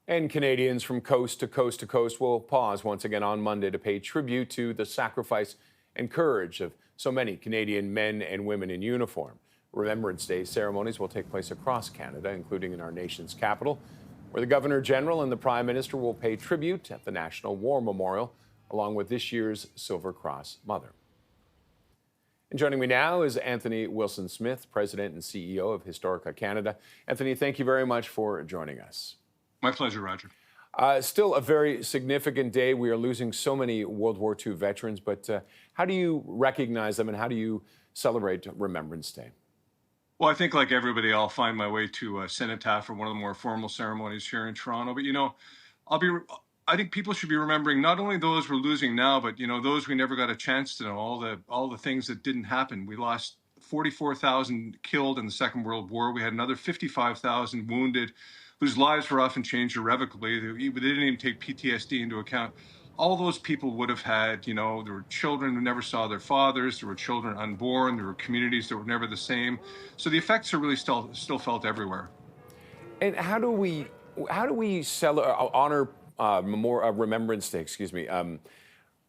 And Canadians from coast to coast to coast will pause once again on Monday to pay tribute to the sacrifice and courage of so many Canadian men and women in uniform. Remembrance Day ceremonies will take place across Canada, including in our nation's capital, where the Governor General and the Prime Minister will pay tribute at the National War Memorial, along with this year's Silver Cross Mother. And joining me now is Anthony Wilson-Smith, President and CEO of Historica Canada. Anthony, thank you very much for joining us. My pleasure, Roger. Still a very significant day. We are losing so many World War II veterans, but how do you recognize them and how do you celebrate Remembrance Day? Well, I think like everybody, I'll find my way to a cenotaph or one of the more formal ceremonies here in Toronto. But, I think people should be remembering not only those we're losing now, but, those we never got a chance to know, all the things that didn't happen. We lost 44,000 killed in the Second World War. We had another 55,000 wounded, whose lives were often changed irrevocably. They didn't even take PTSD into account. All those people would have had, there were children who never saw their fathers, there were children unborn, there were communities that were never the same. So the effects are really still felt everywhere. And how do we honor Remembrance Day,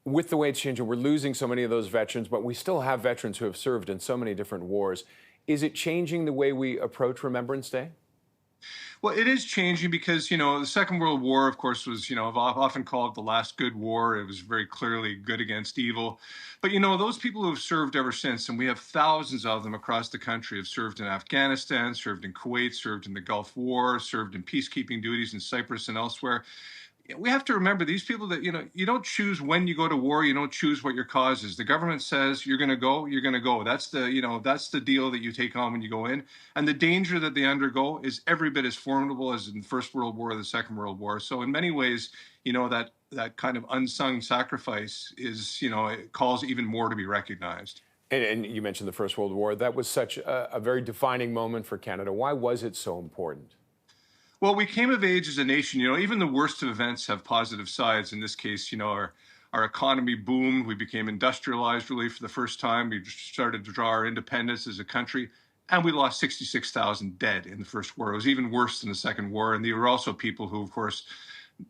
with the way it's changing? We're losing so many of those veterans, but we still have veterans who have served in so many different wars. Is it changing the way we approach Remembrance Day? Well, it is changing because, the Second World War, of course, was, I've often called it the last good war. It was very clearly good against evil. But, those people who have served ever since, and we have thousands of them across the country, have served in Afghanistan, served in Kuwait, served in the Gulf War, served in peacekeeping duties in Cyprus and elsewhere. We have to remember these people that, you don't choose when you go to war. You don't choose what your cause is. The government says you're going to go, you're going to go. That's the deal that you take on when you go in. And the danger that they undergo is every bit as formidable as in the First World War or the Second World War. So in many ways, that kind of unsung sacrifice is, it calls even more to be recognized. And you mentioned the First World War. That was such a very defining moment for Canada. Why was it so important? Well, we came of age as a nation. Even the worst of events have positive sides. In this case, our economy boomed. We became industrialized really for the first time. We started to draw our independence as a country. And we lost 66,000 dead in the First War. It was even worse than the Second War. And there were also people who, of course,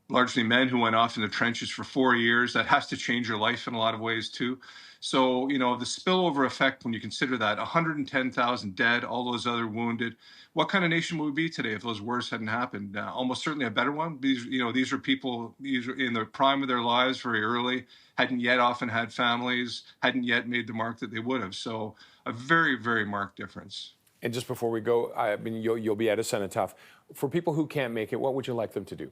largely men who went off in the trenches for 4 years. That has to change your life in a lot of ways, too. So, the spillover effect, when you consider that, 110,000 dead, all those other wounded, what kind of nation would we be today if those wars hadn't happened? Almost certainly a better one. These are people, these are in the prime of their lives very early, hadn't yet often had families, hadn't yet made the mark that they would have. So a very, very marked difference. And just before we go, you'll be at a cenotaph. For people who can't make it, what would you like them to do?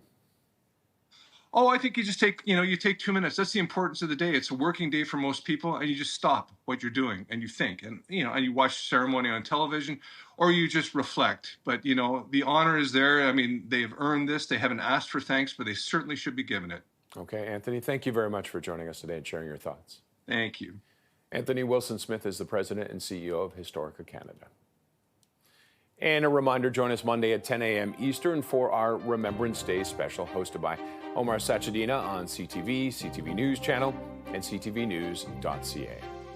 Oh, I think you just take, you take 2 minutes. That's the importance of the day. It's a working day for most people, and you just stop what you're doing and you think, and and you watch the ceremony on television, or you just reflect. But the honor is there. I mean, they've earned this. They haven't asked for thanks, but they certainly should be given it. Okay, Anthony, thank you very much for joining us today and sharing your thoughts. Thank you. Anthony Wilson-Smith is the President and CEO of Historica Canada. And a reminder, join us Monday at 10 a.m. Eastern for our Remembrance Day special hosted by Omar Sachedina on CTV, CTV News Channel, and ctvnews.ca.